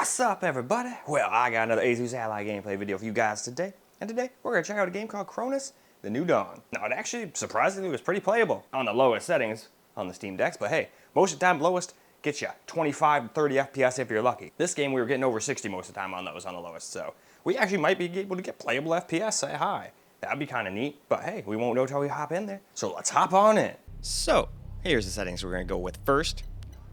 What's up, everybody? Well, I got another Asus Ally gameplay video for you guys today. And today, we're going to check out a game called Cronos The New Dawn. Now, it actually, surprisingly, was pretty playable on the lowest settings on the Steam Decks. But hey, most of the time, lowest gets you 25 to 30 FPS if you're lucky. This game, we were getting over 60 most of the time on those on the lowest. So we actually might be able to get playable FPS at high. That'd be kind of neat. But hey, we won't know till we hop in there. So let's hop on in. So, here's the settings we're going to go with first.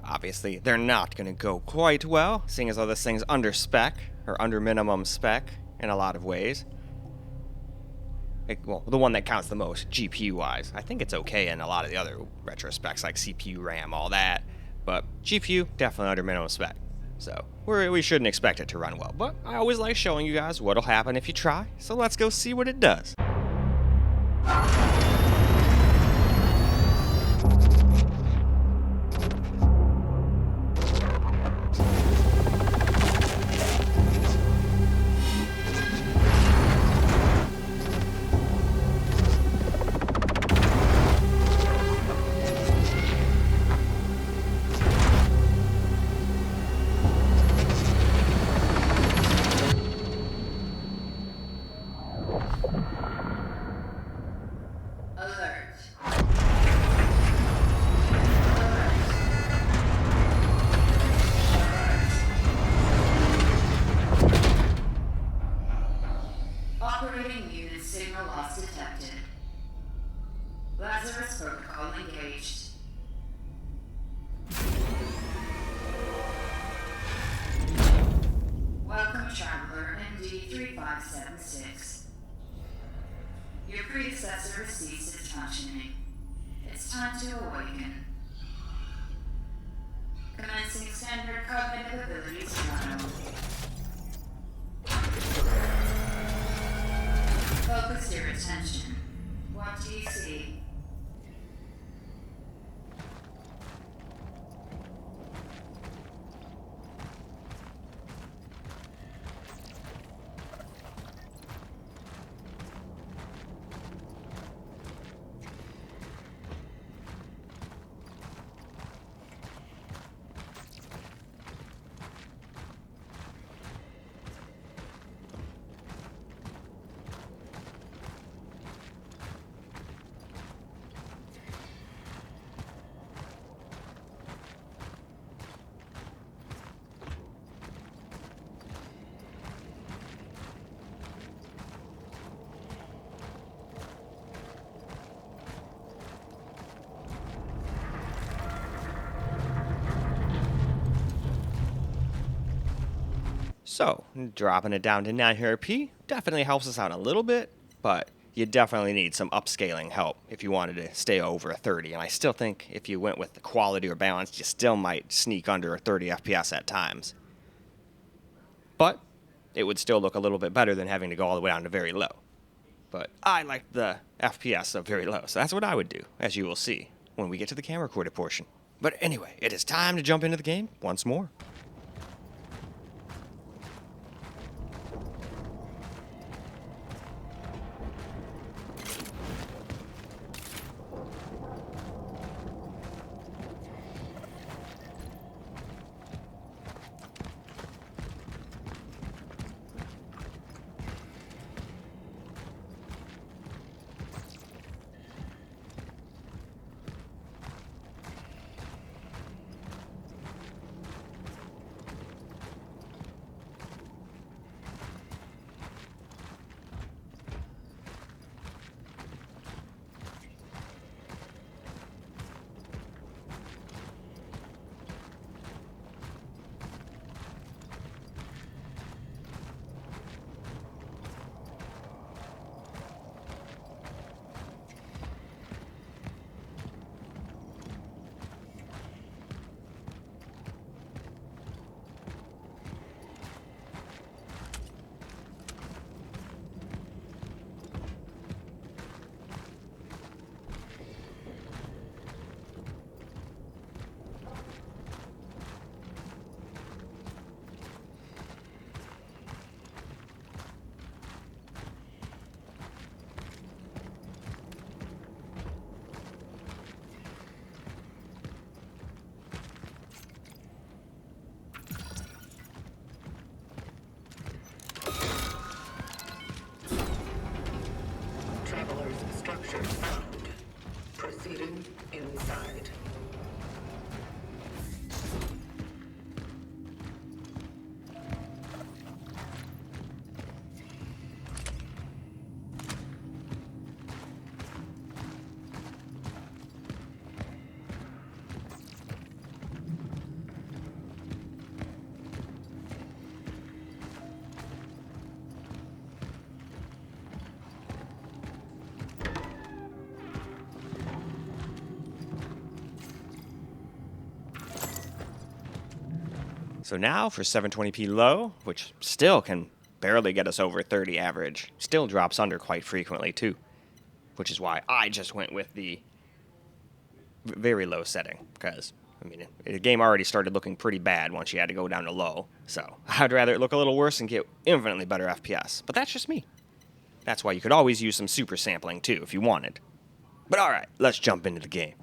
Obviously, they're not going to go quite well, seeing as though this thing's under spec, or under minimum spec, in a lot of ways. Well, the one that counts the most, GPU-wise. I think it's okay in a lot of the other retro specs, like CPU, RAM, all that. But GPU, definitely under minimum spec. So, we shouldn't expect it to run well. But I always like showing you guys what'll happen if you try, so let's go see what it does. Operating unit signal loss detected. Lazarus protocol engaged. Welcome, traveler MD3576. Your predecessor has ceased its functioning. It's time to awaken. Commencing standard cognitive abilities trial. Focus your attention. What do you see? So, dropping it down to 900p definitely helps us out a little bit, but you definitely need some upscaling help if you wanted to stay over a 30. And I still think if you went with the quality or balance, you still might sneak under a 30 FPS at times. But it would still look a little bit better than having to go all the way down to very low. But I like the FPS of very low, so that's what I would do, as you will see when we get to the camera recorded portion. But anyway, it is time to jump into the game once more. So now for 720p low, which still can barely get us over 30 average, still drops under quite frequently too, which is why I just went with the very low setting, because I mean, the game already started looking pretty bad once you had to go down to low, so I'd rather it look a little worse and get infinitely better FPS, but that's just me. That's why you could always use some super sampling too if you wanted. But alright, let's jump into the game.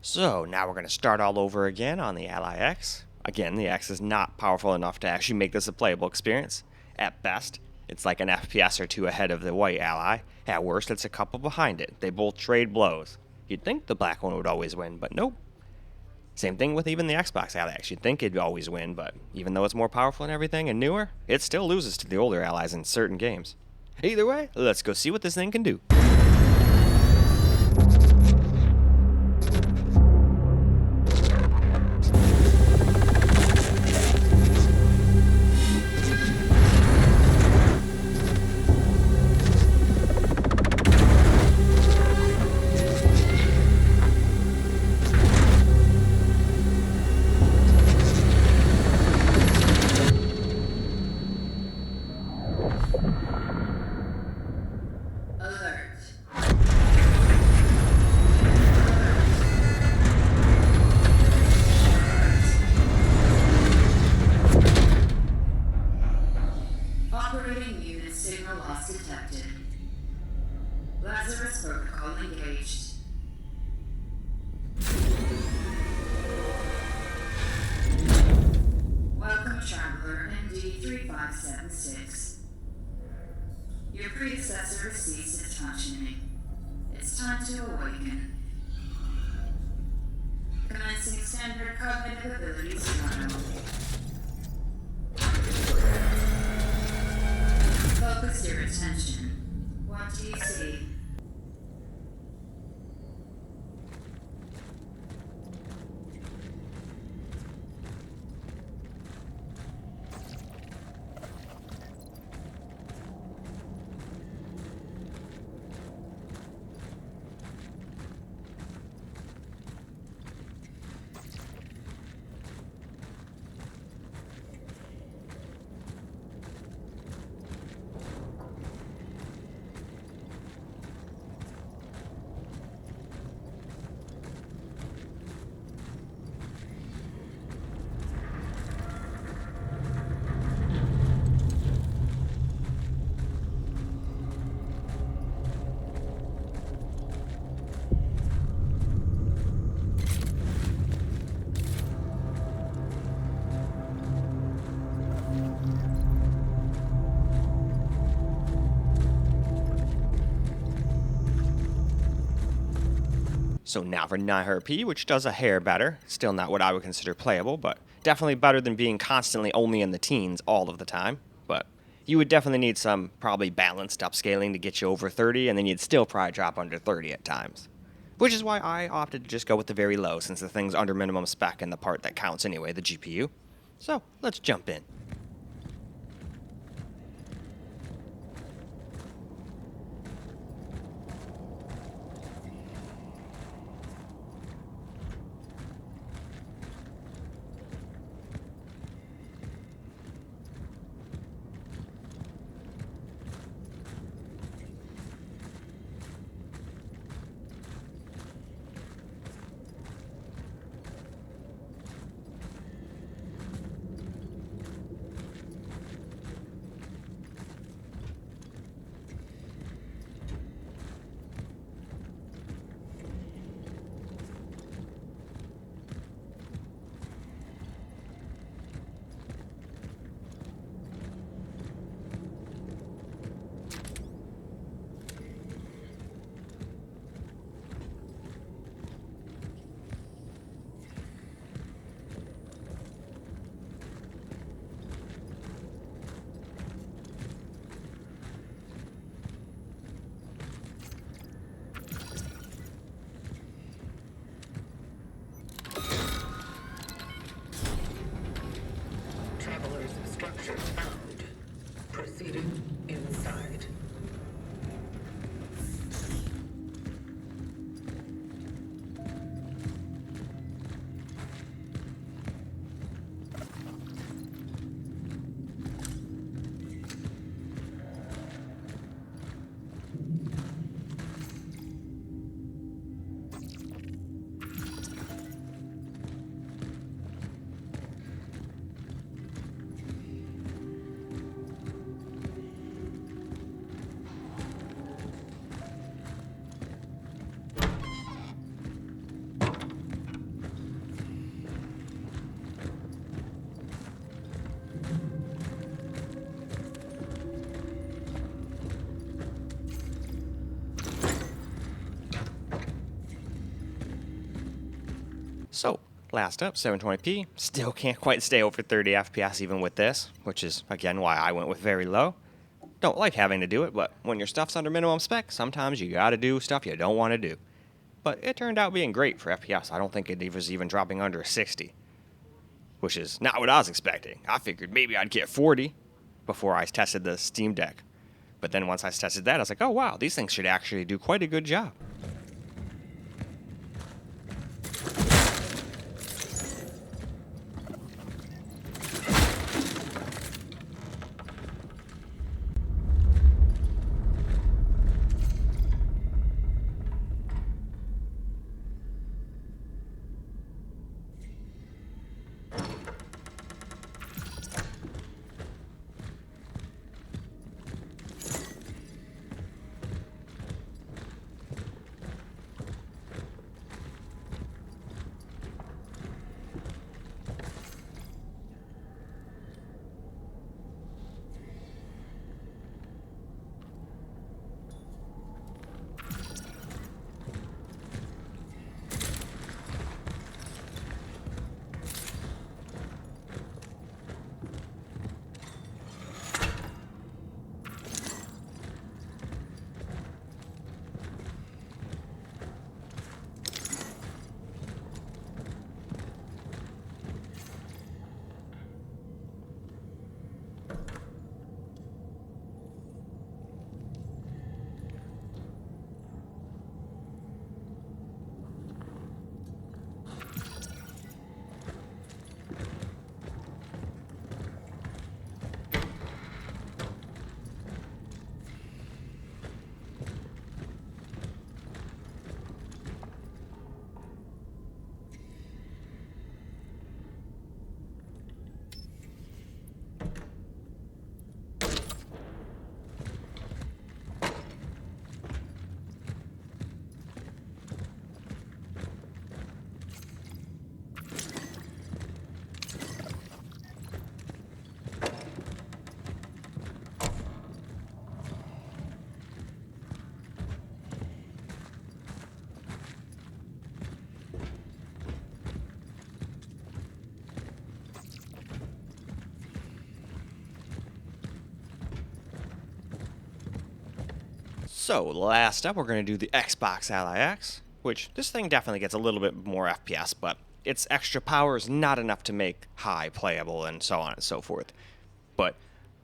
So now we're going to start all over again on the Ally X. Again, the X is not powerful enough to actually make this a playable experience. At best, it's like an FPS or two ahead of the white Ally. At worst, it's a couple behind it. They both trade blows. You'd think the black one would always win, but nope. Same thing with even the Xbox Ally X. You'd think it'd always win, but even though it's more powerful and everything and newer, it still loses to the older allies in certain games. Either way, let's go see what this thing can do. Alert. Operating unit signal loss detected. Lazarus protocol engaged. Welcome, traveler MD3576. Your predecessor has ceased its functioning. It's time to awaken. Commencing standard cognitive abilities trial. Focus your attention. What do you see? So now for 900p, which does a hair better. Still not what I would consider playable, but definitely better than being constantly only in the teens all of the time. But you would definitely need some probably balanced upscaling to get you over 30, and then you'd still probably drop under 30 at times. Which is why I opted to just go with the very low, since the thing's under minimum spec and the part that counts anyway, the GPU. So let's jump in. Traveler's structure found. Proceeding inside. So, last up, 720p. Still can't quite stay over 30 FPS even with this, which is, again, why I went with very low. Don't like having to do it, but when your stuff's under minimum spec, sometimes you gotta do stuff you don't want to do. But it turned out being great for FPS. I don't think it was even dropping under 60, which is not what I was expecting. I figured maybe I'd get 40 before I tested the Steam Deck. But then once I tested that, I was like, oh wow, these things should actually do quite a good job. So, last up, we're going to do the Xbox Ally X, which this thing definitely gets a little bit more FPS, but its extra power is not enough to make high playable and so on and so forth. But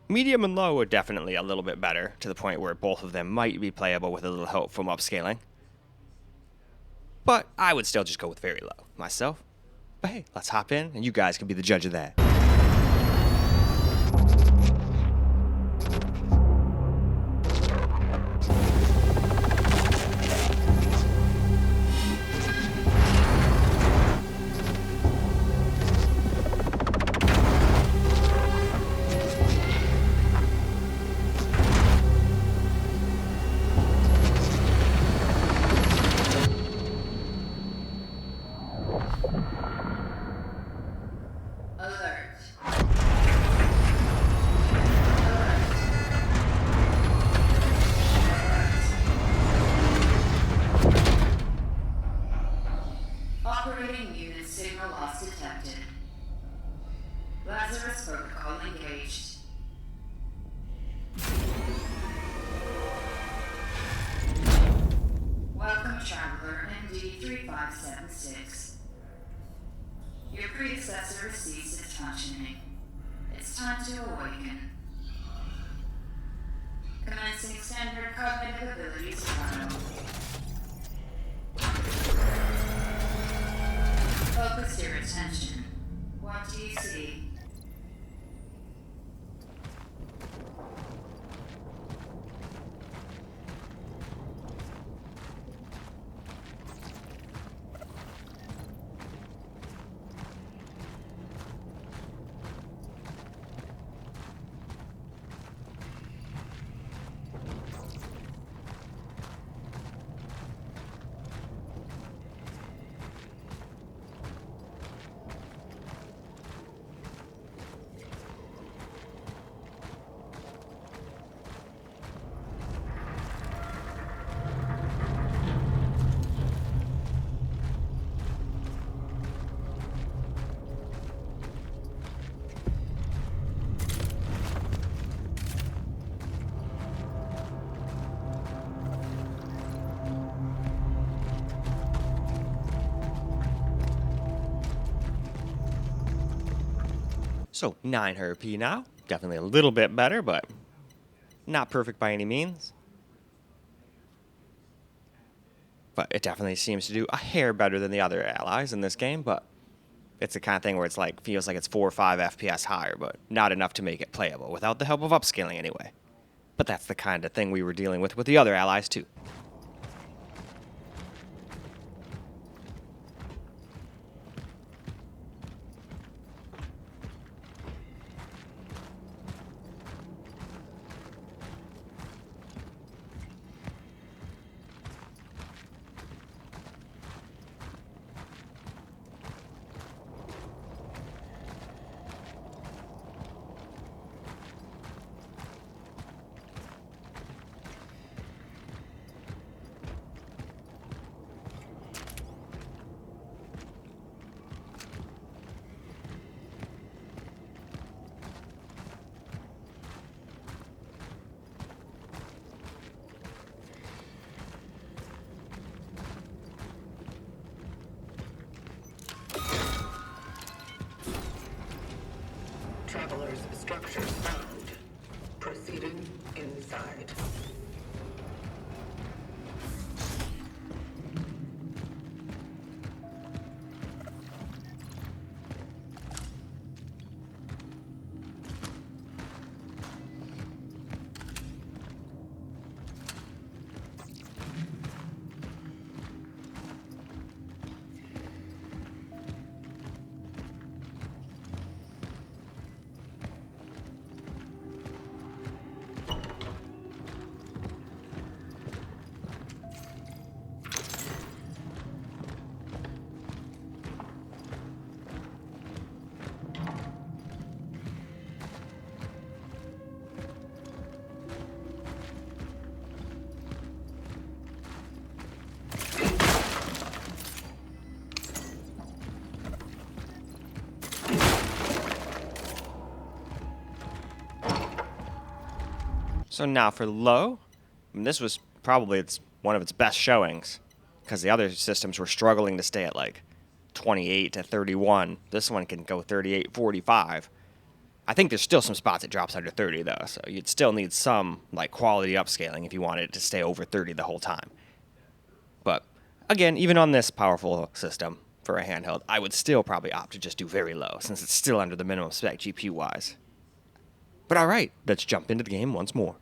medium and low are definitely a little bit better, to the point where both of them might be playable with a little help from upscaling. But I would still just go with very low myself. But hey, let's hop in, and you guys can be the judge of that. Alert. Operating unit signal loss detected. Lazarus protocol engaged. Welcome, traveler MD3576. Your predecessor has ceased its functioning. It's time to awaken. Commencing standard cognitive abilities trial. Focus your attention. What do you see? So 900 P now, definitely a little bit better, but not perfect by any means. But it definitely seems to do a hair better than the other allies in this game, but it's the kind of thing where it's like, feels like it's 4 or 5 FPS higher, but not enough to make it playable, without the help of upscaling anyway. But that's the kind of thing we were dealing with the other allies too. Traveler's structures found. Proceeding inside. So now for low, and this was probably it's one of its best showings, because the other systems were struggling to stay at like 28 to 31. This one can go 38, 45. I think there's still some spots it drops under 30 though, so you'd still need some like quality upscaling if you wanted it to stay over 30 the whole time. But again, even on this powerful system for a handheld, I would still probably opt to just do very low, since it's still under the minimum spec GPU wise. But alright, let's jump into the game once more.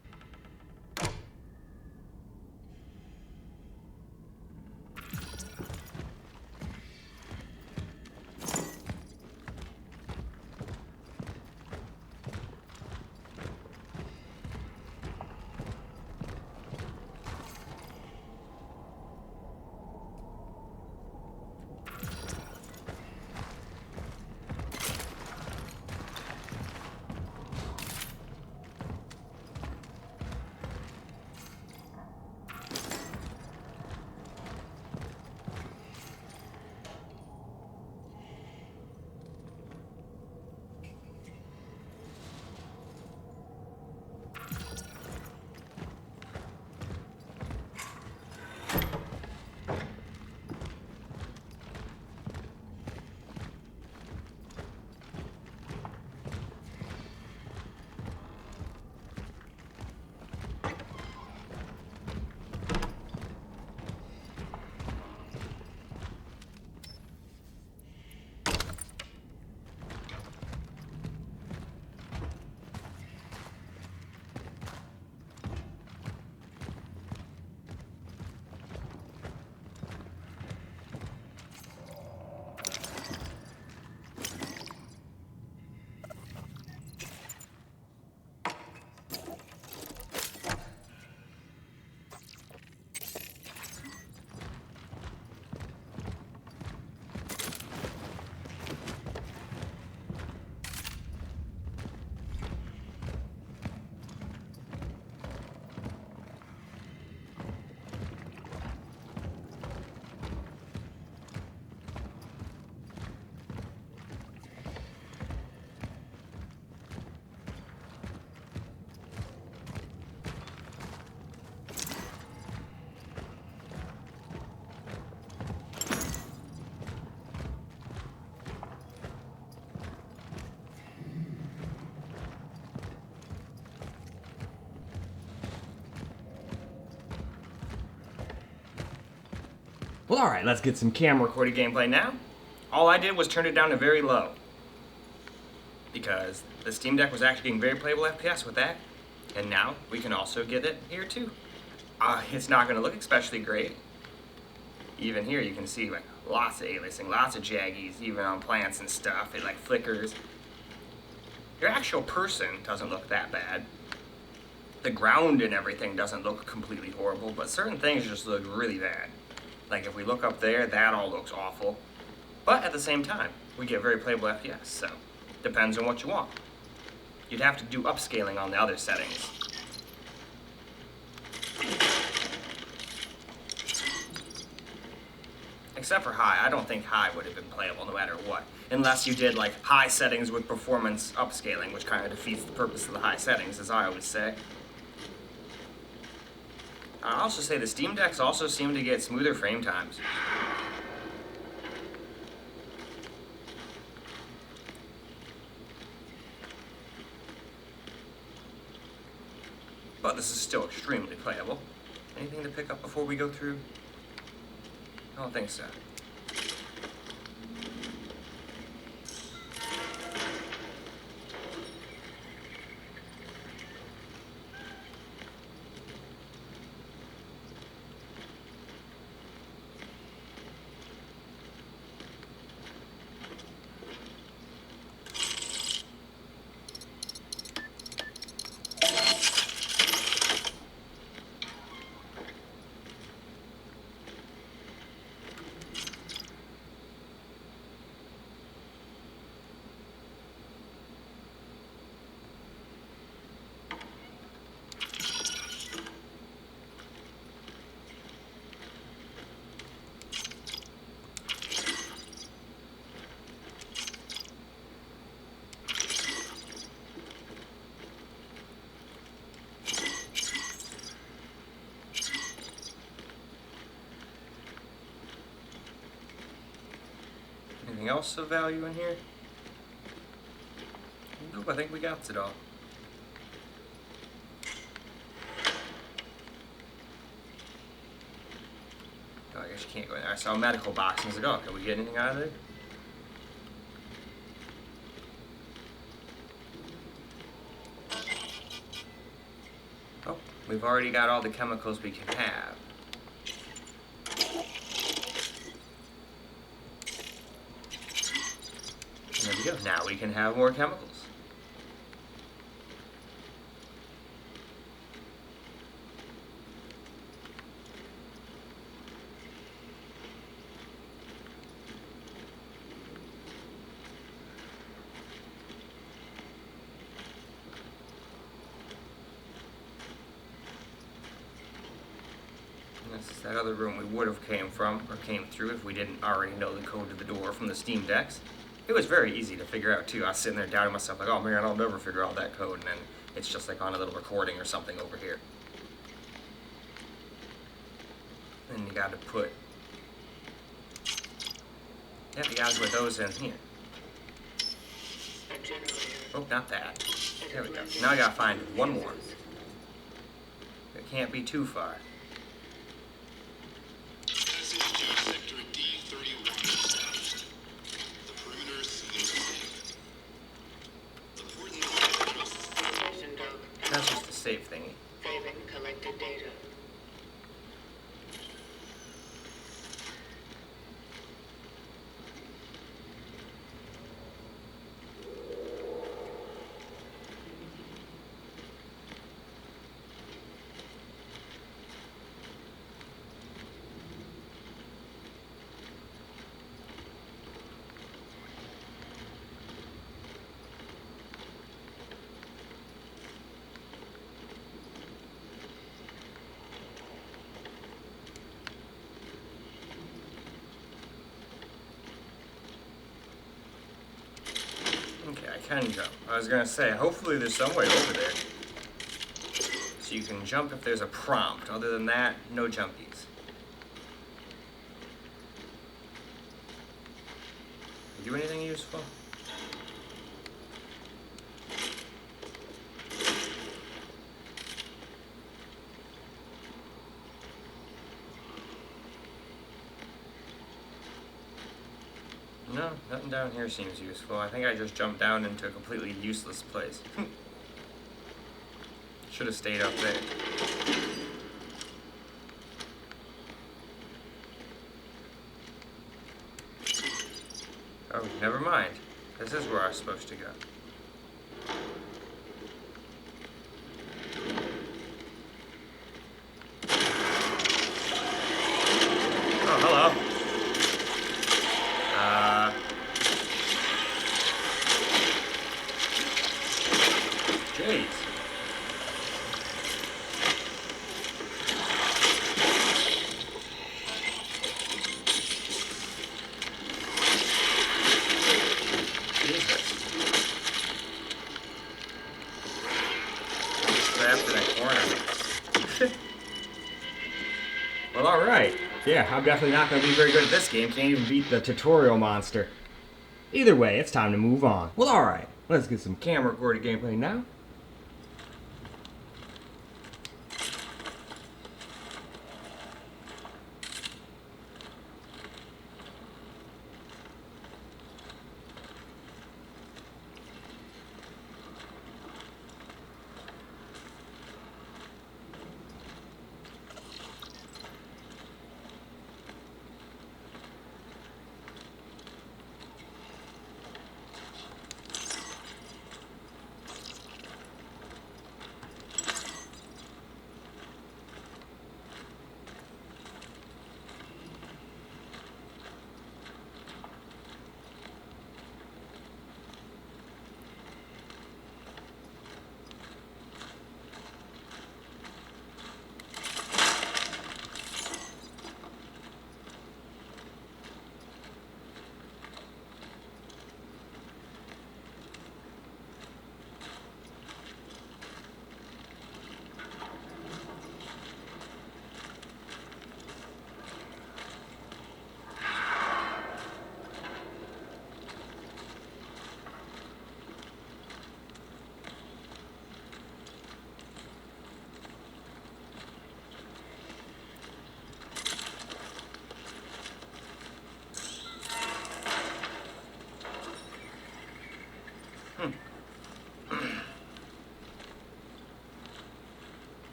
Well, alright, let's get some camera recorded gameplay now. All I did was turn it down to very low, because the Steam Deck was actually getting very playable FPS with that, and now we can also get it here too. It's not going to look especially great. Even here you can see like lots of aliasing, lots of jaggies, even on plants and stuff. It like flickers. Your actual person doesn't look that bad. The ground and everything doesn't look completely horrible, but certain things just look really bad. Like if we look up there, that all looks awful. But at the same time, we get very playable FPS, so depends on what you want. You'd have to do upscaling on the other settings. Except for high, I don't think high would have been playable no matter what. Unless you did like high settings with performance upscaling, which kind of defeats the purpose of the high settings, as I always say. I'll also say the Steam Decks also seem to get smoother frame times. But this is still extremely playable. Anything to pick up before we go through? I don't think so. Anything else of value in here? Nope, I think we got it all. Oh, I guess you can't go in there. I saw a medical box and I was like, oh, can we get anything out of there? Oh, we've already got all the chemicals we can have. And there we go. Now we can have more chemicals. This is that other room we would have came through if we didn't already know the code to the door from the Steam decks. It was very easy to figure out too. I was sitting there doubting myself like, oh man, I'll never figure out that code, and then it's just like on a little recording or something over here. Then you gotta put, yep, you gotta put those in here. Oh, not that. There we go. Now I gotta find one more. It can't be too far. That's just a save thingy. Saving collected data. Okay, I can jump. I was gonna say, hopefully there's some way over there. So you can jump if there's a prompt. Other than that, no jumpies. Do anything useful? No, nothing down here seems useful. I think I just jumped down into a completely useless place. Should have stayed up there. Oh, never mind. This is where I was supposed to go. Oh, hello. Jeez. Trapped in a corner. Well, alright. Yeah, I'm definitely not going to be very good at this game. Can't even beat the tutorial monster. Either way, it's time to move on. Well, alright. Let's get some camera recorded gameplay now.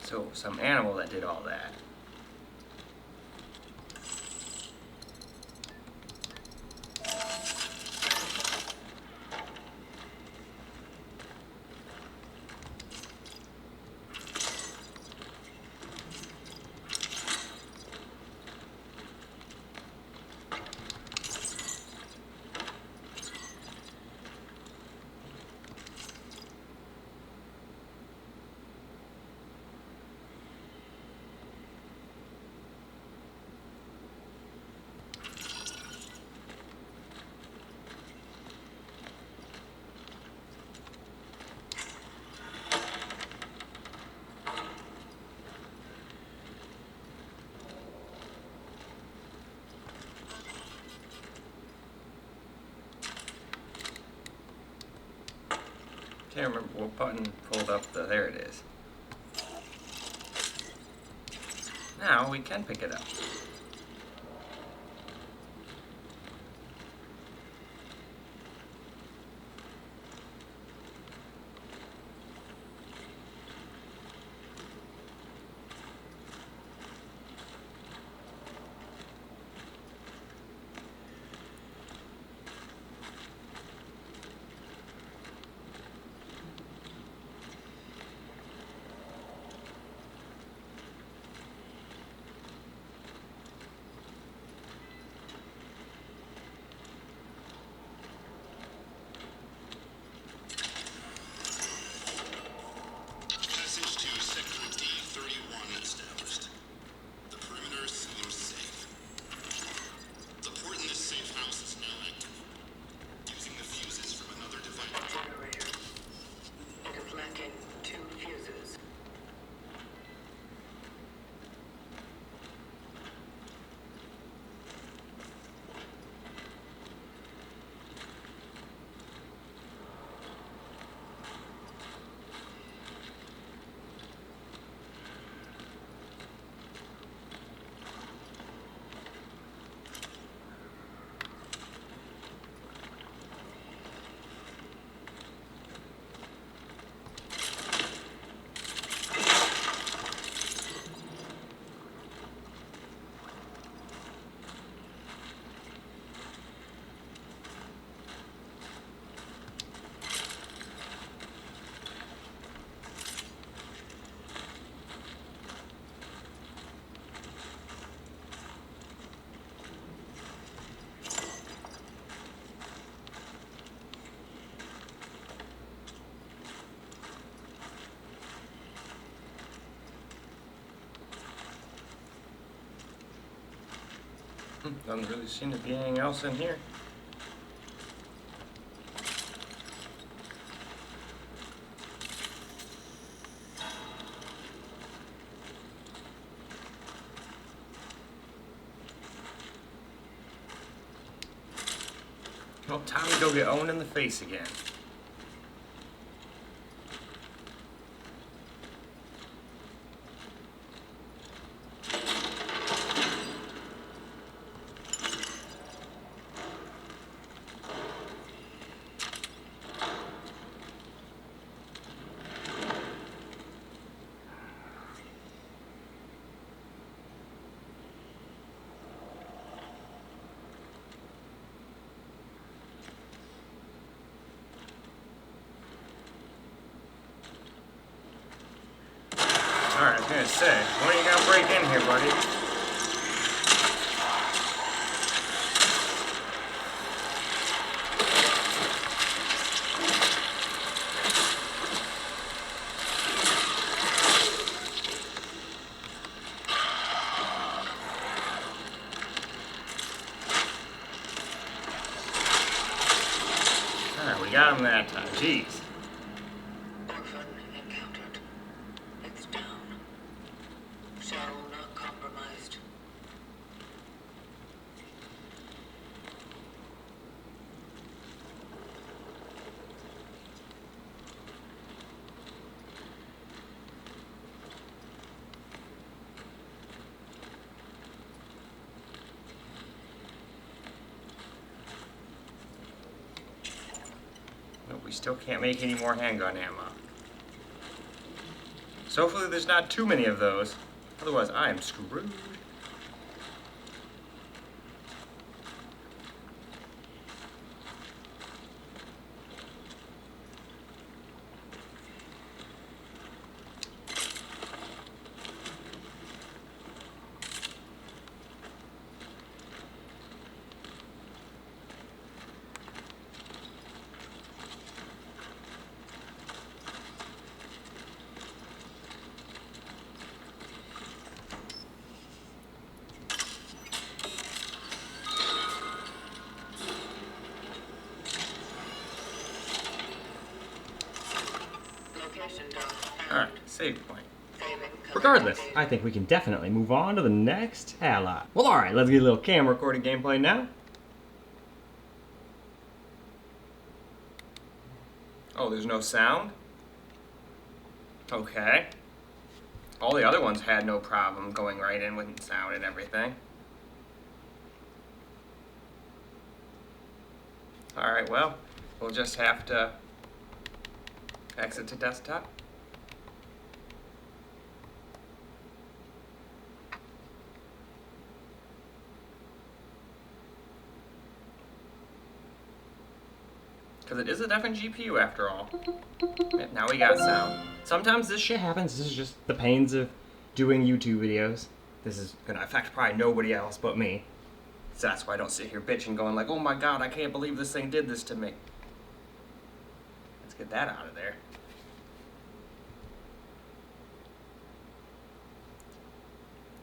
So, some animal that did all that. Can't remember what button pulled up the. There it is. Now we can pick it up. Doesn't really seem to be anything else in here. Well, time to go get owned in the face again. Alright, I was gonna say, when are you gonna break in here, buddy? Alright, we got him that time. Jeez. Orphan encountered. It's down. Shadow not compromised. we still can't make any more handgun ammo. So hopefully there's not too many of those. Otherwise, I am screwed. Alright, save point. Regardless, I think we can definitely move on to the next ally. Well, alright, let's get a little camera recorded gameplay now. Oh, there's no sound? Okay. All the other ones had no problem going right in with sound and everything. Alright, well, we'll just have to exit to desktop. Because it is a different GPU after all. Yep, now we got sound. Sometimes this shit happens. This is just the pains of doing YouTube videos. This is going to affect probably nobody else but me. So that's why I don't sit here bitching going like, oh my god, I can't believe this thing did this to me. Let's get that out of there.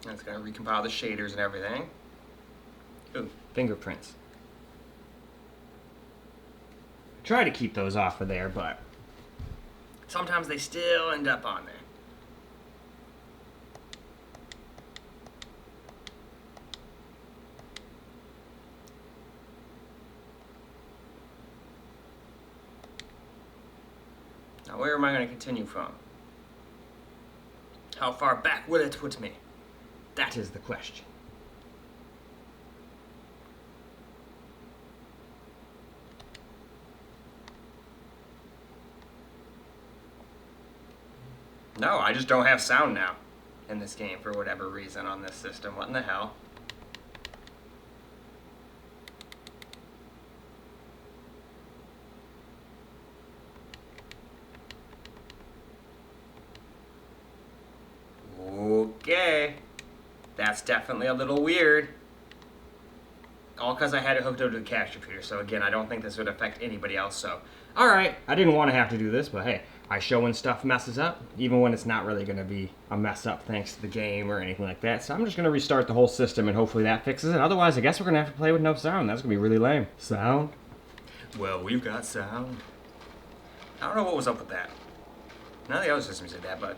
And it's going to recompile the shaders and everything. Ooh, fingerprints. Try to keep those off of there, but sometimes they still end up on there. Now, where am I going to continue from? How far back will it put me? That is the question. No, I just don't have sound now in this game for whatever reason on this system. What in the hell? Okay. That's definitely a little weird. All because I had it hooked up to the cache computer. So again, I don't think this would affect anybody else. So, alright, I didn't want to have to do this, but hey. I show when stuff messes up, even when it's not really going to be a mess up thanks to the game or anything like that. So I'm just going to restart the whole system and hopefully that fixes it. Otherwise, I guess we're going to have to play with no sound. That's going to be really lame. Sound? Well, we've got sound. I don't know what was up with that. None of the other systems did that, but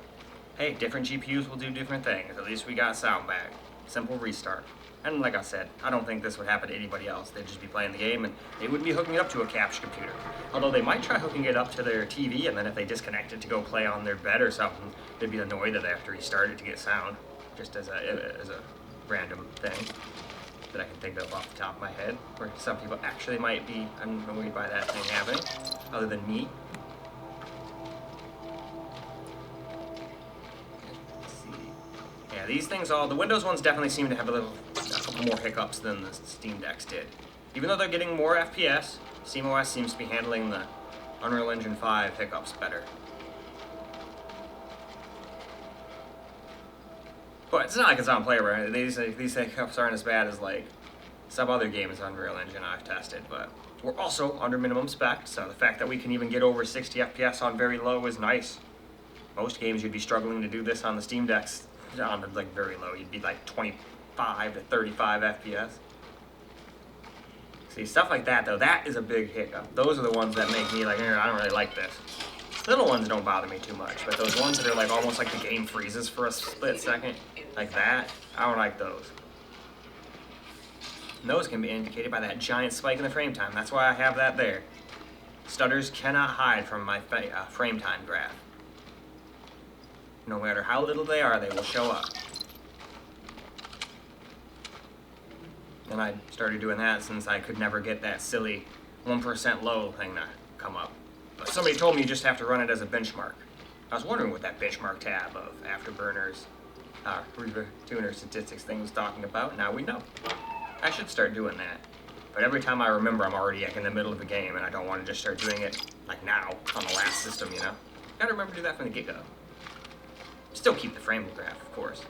hey, different GPUs will do different things. At least we got sound back. Simple restart. And like I said, I don't think this would happen to anybody else. They'd just be playing the game and they wouldn't be hooking it up to a cache computer. Although they might try hooking it up to their TV and then if they disconnect it to go play on their bed or something, they'd be annoyed that they have to restart it to get sound. Just as a random thing that I can think of off the top of my head. Where some people actually might be annoyed by that thing happening, other than me. Yeah, these things all, the Windows ones definitely seem to have a couple more hiccups than the Steam Decks did. Even though they're getting more FPS, SteamOS seems to be handling the Unreal Engine 5 hiccups better. But it's not like it's unplayable. These hiccups aren't as bad as like some other games on Unreal Engine I've tested, but we're also under minimum spec, so the fact that we can even get over 60 FPS on very low is nice. Most games you'd be struggling to do this on the Steam Decks. On like very low, you'd be like 25 to 35 FPS. See, stuff like that though, that is a big hiccup. Those are the ones that make me like, I don't really like this. Little ones don't bother me too much, but those ones that are like almost like the game freezes for a split second, like that, I don't like those. And those can be indicated by that giant spike in the frame time. That's why I have that there. Stutters cannot hide from my frame time graph. No matter how little they are, they will show up. And I started doing that since I could never get that silly 1% low thing to come up. But somebody told me you just have to run it as a benchmark. I was wondering what that benchmark tab of Afterburners, Reaver Tuner statistics thing was talking about. Now we know. I should start doing that. But every time I remember, I'm already like in the middle of the game, and I don't want to just start doing it like now on the last system, you know? Gotta remember to do that from the get-go. Still keep the frame graph, of course.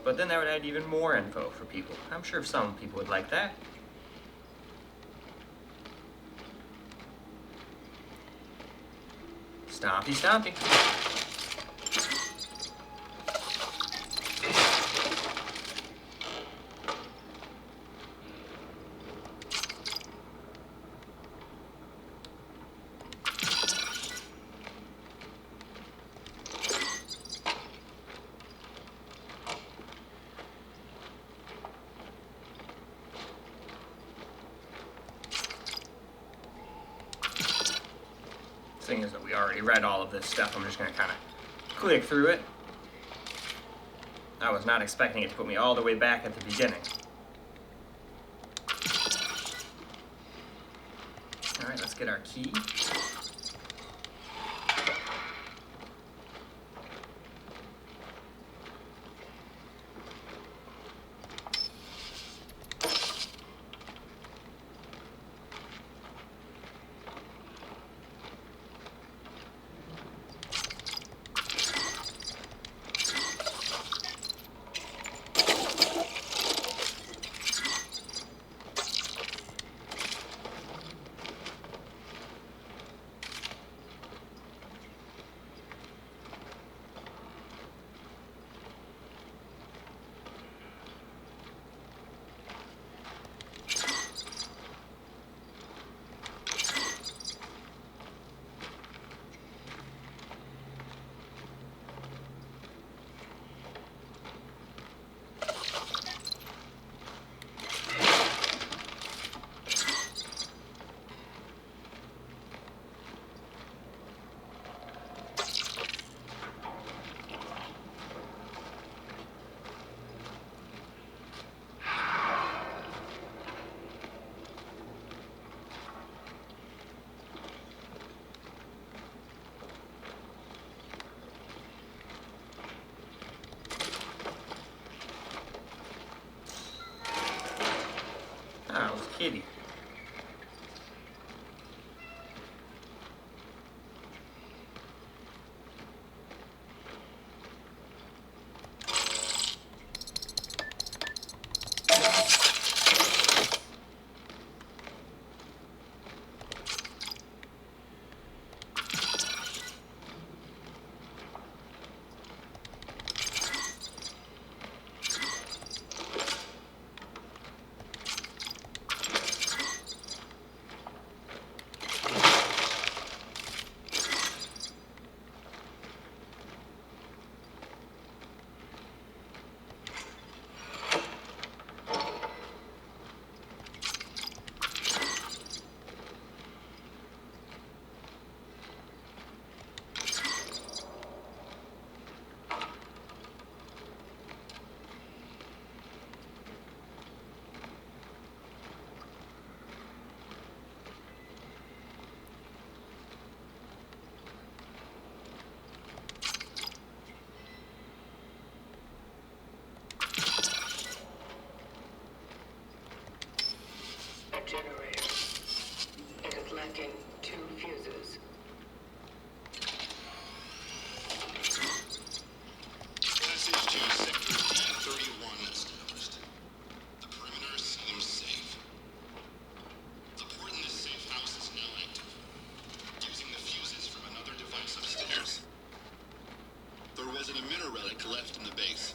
But then that would add even more info for people. I'm sure some people would like that. Stompy, stompy. Thing is that we already read all of this stuff. I'm just going to kind of click through it. I was not expecting it to put me all the way back at the beginning. Alright, let's get our key. Ah, it was Kitty. Generator. It is lacking 2 fuses. Passage to Sector D31 established. The perimeter seems safe. The port in this safe house is now active, using the fuses from another device upstairs. There was an emitter relic left in the base.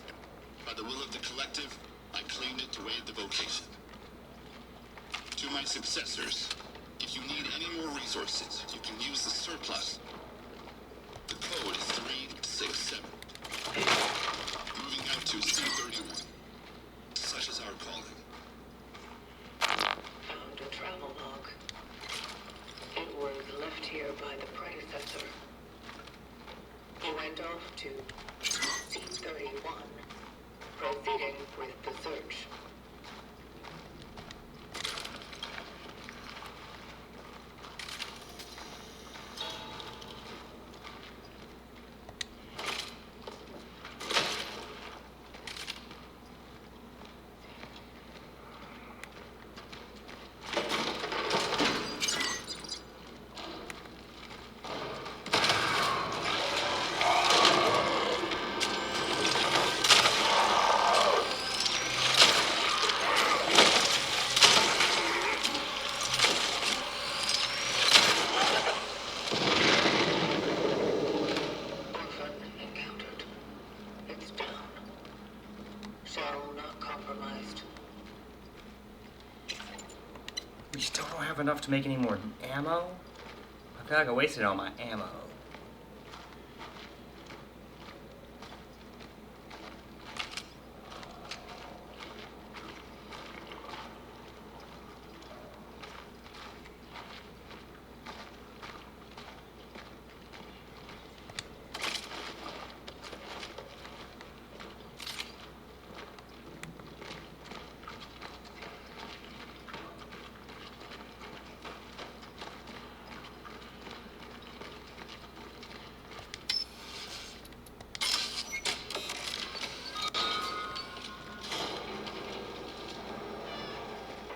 By the will of the collective, I claimed it to aid the vocation. To my successors, if you need any more resources, you can use the surplus. The code is 367. Moving out to C31. Such is our calling. Found a travel log. It was left here by the predecessor. He went off to C31, proceeding with the search. We still don't have enough to make any more ammo. I feel like I wasted all my ammo.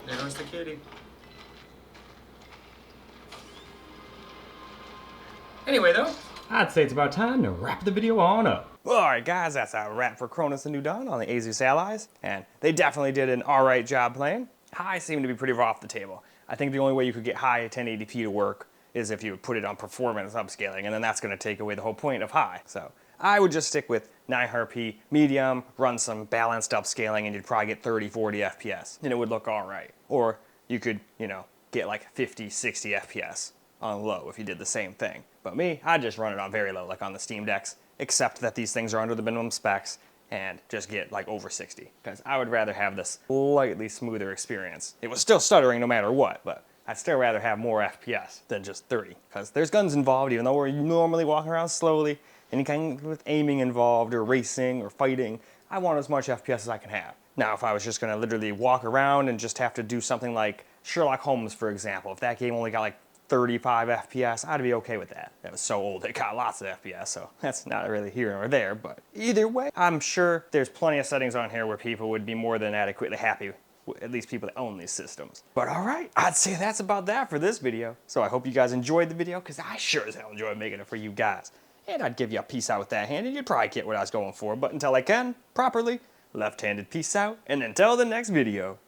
There goes the kitty. Anyway though, I'd say it's about time to wrap the video on up. Alright guys, that's a wrap for Cronos The New Dawn on the Asus Allies, and they definitely did an alright job playing. High seemed to be pretty off the table. I think the only way you could get high 1080p to work is if you put it on performance upscaling, and then that's going to take away the whole point of high. So I would just stick with 900p medium, run some balanced upscaling, and you'd probably get 30, 40 FPS, and it would look alright. Or you could, you know, get like 50, 60 FPS on low if you did the same thing. But me, I'd just run it on very low, like on the Steam Decks, except that these things are under the minimum specs, and just get like over 60, because I would rather have this slightly smoother experience. It was still stuttering no matter what, but I'd still rather have more FPS than just 30, because there's guns involved, even though we're normally walking around slowly, any kind with aiming involved, or racing, or fighting. I want as much FPS as I can have. Now, if I was just gonna literally walk around and just have to do something like Sherlock Holmes, for example, if that game only got like 35 FPS, I'd be okay with that. It was so old, it got lots of FPS, so that's not really here or there, but either way, I'm sure there's plenty of settings on here where people would be more than adequately happy, at least people that own these systems. But alright, I'd say that's about that for this video. So I hope you guys enjoyed the video, because I sure as hell enjoyed making it for you guys. And I'd give you a peace out with that hand, and you'd probably get what I was going for, but until I can, properly, left-handed peace out, and until the next video,